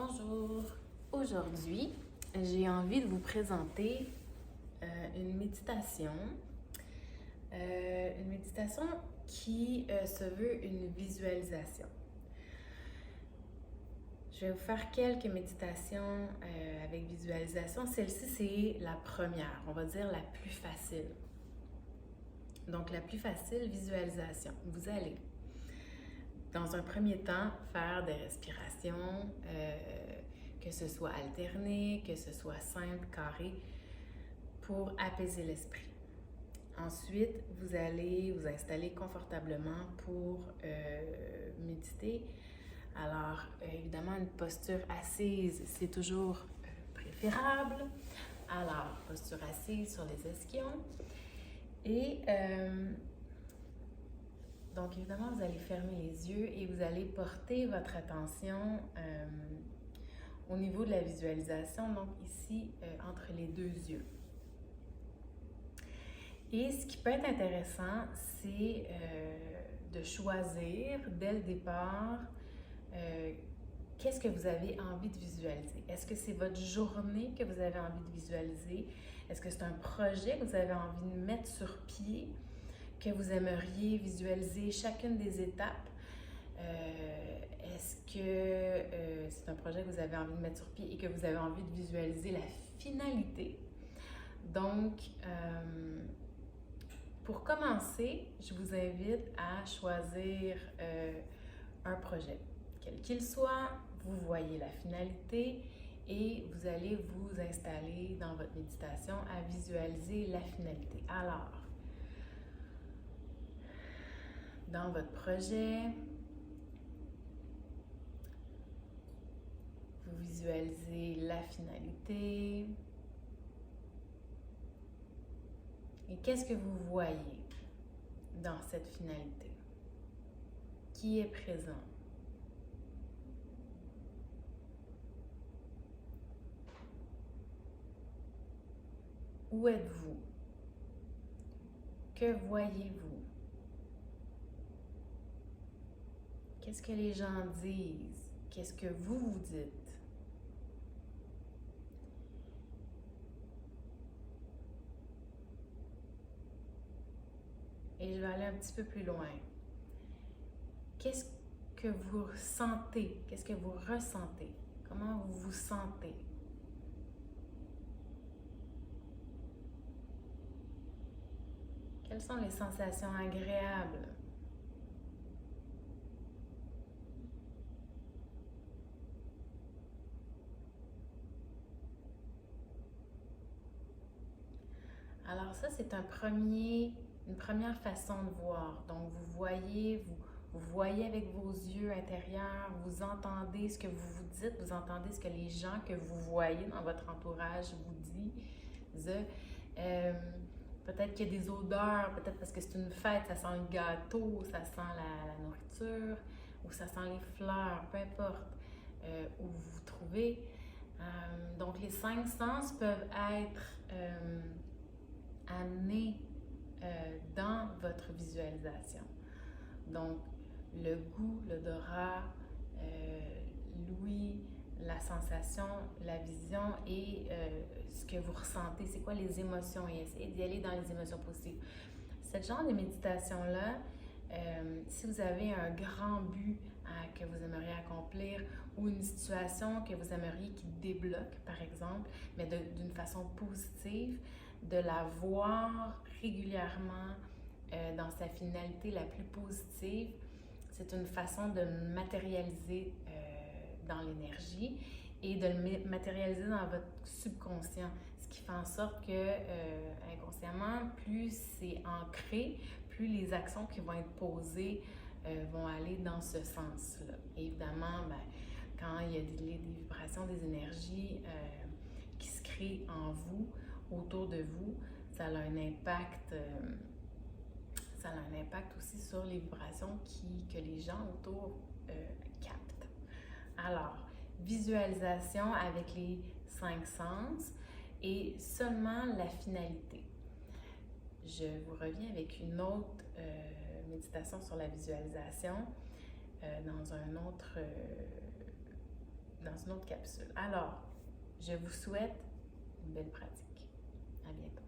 Bonjour! Aujourd'hui, j'ai envie de vous présenter une méditation. Une méditation qui se veut une visualisation. Je vais vous faire quelques méditations avec visualisation. Celle-ci, c'est la première, on va dire la plus facile. Donc, la plus facile, visualisation. Vous allez, dans un premier temps, faire des respirations, que ce soit alterné, que ce soit simple, carré, pour apaiser l'esprit. Ensuite, vous allez vous installer confortablement pour méditer. Alors, évidemment, une posture assise, c'est toujours préférable. Alors, posture assise sur les ischions. Et donc, évidemment, vous allez fermer les yeux et vous allez porter votre attention au niveau de la visualisation, donc ici, entre les deux yeux. Et ce qui peut être intéressant, c'est de choisir dès le départ qu'est-ce que vous avez envie de visualiser. Est-ce que c'est votre journée que vous avez envie de visualiser? Est-ce que c'est un projet que vous avez envie de mettre sur pied, que vous aimeriez visualiser chacune des étapes? Est-ce que c'est un projet que vous avez envie de mettre sur pied et que vous avez envie de visualiser la finalité? Donc, pour commencer, je vous invite à choisir un projet. Quel qu'il soit, vous voyez la finalité et vous allez vous installer dans votre méditation à visualiser la finalité. Alors, dans votre projet, vous visualisez la finalité. Et qu'est-ce que vous voyez dans cette finalité? Qui est présent? Où êtes-vous? Que voyez-vous? Qu'est-ce que les gens disent? Qu'est-ce que vous vous dites? Et je vais aller un petit peu plus loin. Qu'est-ce que vous sentez? Qu'est-ce que vous ressentez? Comment vous vous sentez? Quelles sont les sensations agréables? Alors ça, c'est une première façon de voir. Donc, vous voyez avec vos yeux intérieurs, vous entendez ce que vous vous dites, vous entendez ce que les gens que vous voyez dans votre entourage vous disent. Peut-être qu'il y a des odeurs, peut-être parce que c'est une fête, ça sent le gâteau, ça sent la nourriture, ou ça sent les fleurs, peu importe où vous vous trouvez. Donc, les 5 sens peuvent être amenés dans votre visualisation. Donc, le goût, l'odorat, l'ouïe, la sensation, la vision et ce que vous ressentez, c'est quoi les émotions et essayez d'y aller dans les émotions positives. Ce genre de méditation-là, si vous avez un grand but que vous aimeriez accomplir ou une situation que vous aimeriez qui débloque, par exemple, mais d'une façon positive, de la voir régulièrement dans sa finalité la plus positive, c'est une façon de matérialiser dans l'énergie et de le matérialiser dans votre subconscient, ce qui fait en sorte que inconsciemment, plus c'est ancré, plus les actions qui vont être posées vont aller dans ce sens-là. Évidemment, quand il y a des vibrations, des énergies qui se créent en vous, autour de vous, ça a un impact aussi sur les vibrations que les gens autour captent. Alors, visualisation avec les 5 sens et seulement la finalité. Je vous reviens avec une autre méditation sur la visualisation dans dans une autre capsule. Alors, je vous souhaite une belle pratique. À bientôt.